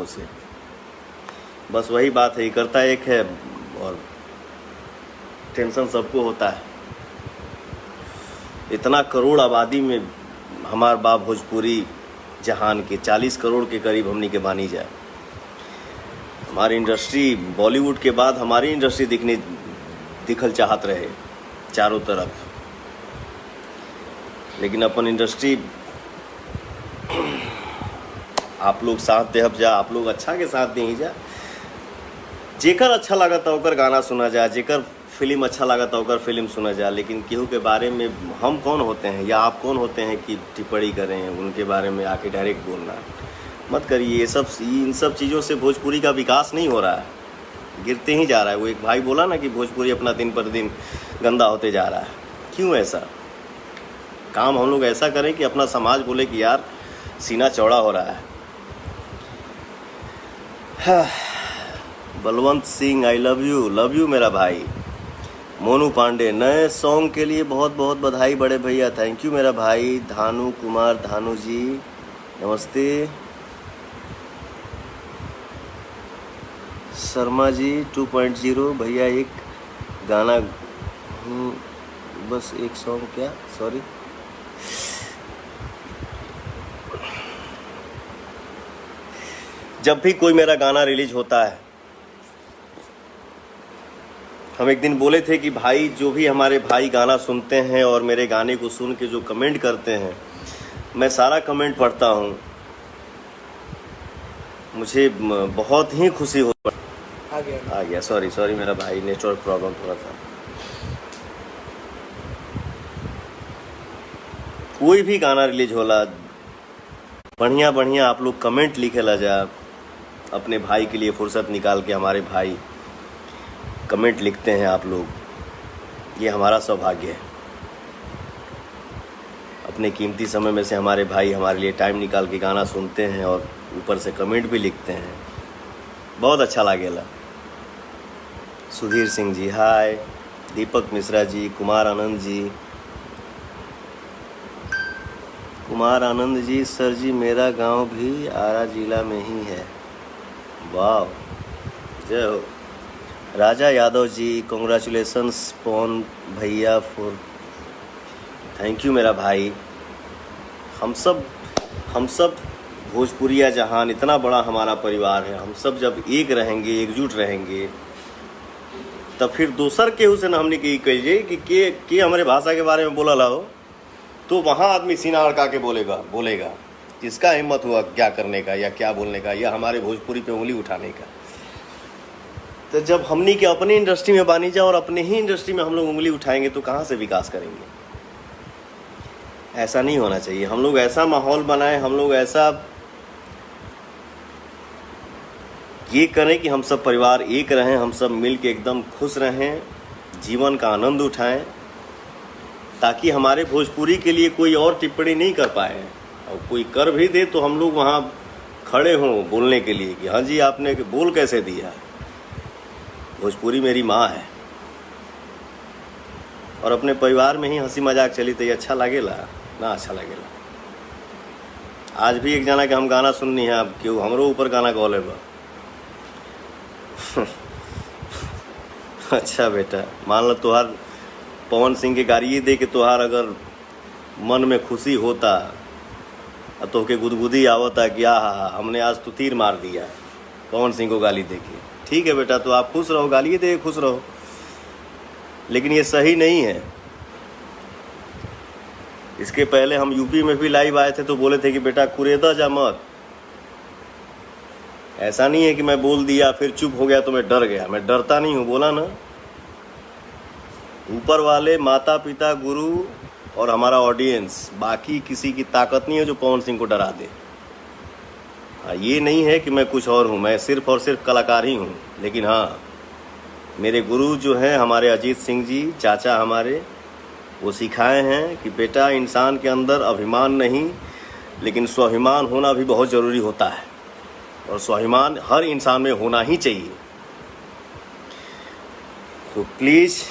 से। बस वही बात है, ये करता एक है और टेंशन सबको होता है। इतना करोड़ आबादी में हमार बाप भोजपुरी जहान के 40 करोड़ के करीब हमनी के मानी जाए। हमारी इंडस्ट्री बॉलीवुड के बाद हमारी इंडस्ट्री दिखल चाहत रहे चारों तरफ, लेकिन अपन इंडस्ट्री आप लोग साथ देहब जा, आप लोग अच्छा के साथ दे जा। जेकर अच्छा लगा था ओकर गाना सुना जा, जेकर फिल्म अच्छा लगा था ओकर फिल्म सुना जा, लेकिन केहू के बारे में हम कौन होते हैं या आप कौन होते हैं कि टिप्पणी करें, उनके बारे में आके डायरेक्ट बोलना मत करिए। इन सब चीज़ों से भोजपुरी का विकास नहीं हो रहा है, गिरते ही जा रहा है। वो एक भाई बोला ना कि भोजपुरी अपना दिन पर दिन गंदा होते जा रहा है। क्यों ऐसा? काम हम लोग ऐसा करें कि अपना समाज बोले कि यार सीना चौड़ा हो रहा है। Balwant Singh I love you मेरा भाई। मोनू पांडे नए सॉन्ग के लिए बहुत बहुत बधाई बड़े भैया, थैंक यू मेरा भाई। धानु कुमार धानु जी नमस्ते। शर्मा जी 2.0 भैया एक गाना बस एक सॉन्ग क्या सॉरी जब भी कोई मेरा गाना रिलीज होता है, हम एक दिन बोले थे कि भाई जो भी हमारे भाई गाना सुनते हैं और मेरे गाने को सुन के जो कमेंट करते हैं, मैं सारा कमेंट पढ़ता हूँ, मुझे बहुत ही खुशी हो। आ गया सॉरी मेरा भाई, नेटवर्क प्रॉब्लम थोड़ा था। कोई भी गाना रिलीज होला बढ़िया आप लोग कमेंट लिखेला जा। अपने भाई के लिए फुर्सत निकाल के हमारे भाई कमेंट लिखते हैं आप लोग, ये हमारा सौभाग्य है। अपने कीमती समय में से हमारे भाई हमारे लिए टाइम निकाल के गाना सुनते हैं और ऊपर से कमेंट भी लिखते हैं, बहुत अच्छा लागेला। सुधीर सिंह जी हाय, दीपक मिश्रा जी, कुमार आनंद जी सर जी मेरा गांव भी आरा जिला में ही है, वाह जय हो। राजा यादव जी कॉन्ग्रेचुलेसन्स पवन भैया फॉर, थैंक यू मेरा भाई। हम सब भोजपुरिया जहान इतना बड़ा हमारा परिवार है, हम सब जब एक रहेंगे एकजुट रहेंगे तब फिर दोसर केहू से ना हमने कहिए कि के हमारे भाषा के बारे में बोला ला हो, तो वहाँ आदमी सीना अड़का के बोलेगा जिसका हिम्मत हुआ क्या करने का या क्या बोलने का या हमारे भोजपुरी पे उंगली उठाने का। तो जब हमनी के अपनी इंडस्ट्री में बानी जा और अपने ही इंडस्ट्री में हम लोग उंगली उठाएंगे तो कहाँ से विकास करेंगे? ऐसा नहीं होना चाहिए। हम लोग ऐसा माहौल बनाएं, हम लोग ऐसा ये करें कि हम सब परिवार एक रहें, हम सब मिल के एकदम खुश रहें, जीवन का आनंद उठाएं, ताकि हमारे भोजपुरी के लिए कोई और टिप्पणी नहीं कर पाए, और कोई कर भी दे तो हम लोग वहाँ खड़े हों बोलने के लिए कि हाँ जी आपने बोल कैसे दिया। भोजपुरी मेरी माँ है और अपने परिवार में ही हंसी मजाक चली तो ये अच्छा लगेला ना? अच्छा लगेला। आज भी एक जना के हम गाना सुननी है, अब क्यों हमरो ऊपर गाना गौले बा। अच्छा बेटा, मान लो तुहार पवन सिंह के गाड़ी दे के तुहार अगर मन में खुशी होता तो के गुदगुदी आवता कि हाँ हमने आज तो तीर मार दिया पवन सिंह को गाली दे के, ठीक है बेटा, तो आप खुश रहो, गाली दे खुश रहो, लेकिन ये सही नहीं है। इसके पहले हम यूपी में भी लाइव आए थे तो बोले थे कि बेटा कुरेदा जा मत। ऐसा नहीं है कि मैं बोल दिया फिर चुप हो गया तो मैं डर गया, मैं डरता नहीं हूँ, बोला ना। ऊपर वाले माता पिता गुरु और हमारा ऑडियंस, बाकी किसी की ताकत नहीं है जो पवन सिंह को डरा दे। ये नहीं है कि मैं कुछ और हूँ, मैं सिर्फ और सिर्फ कलाकार ही हूँ। लेकिन हाँ, मेरे गुरु जो हैं हमारे अजीत सिंह जी चाचा हमारे, वो सिखाए हैं कि बेटा इंसान के अंदर अभिमान नहीं लेकिन स्वाभिमान होना भी बहुत ज़रूरी होता है, और स्वाभिमान हर इंसान में होना ही चाहिए। तो प्लीज़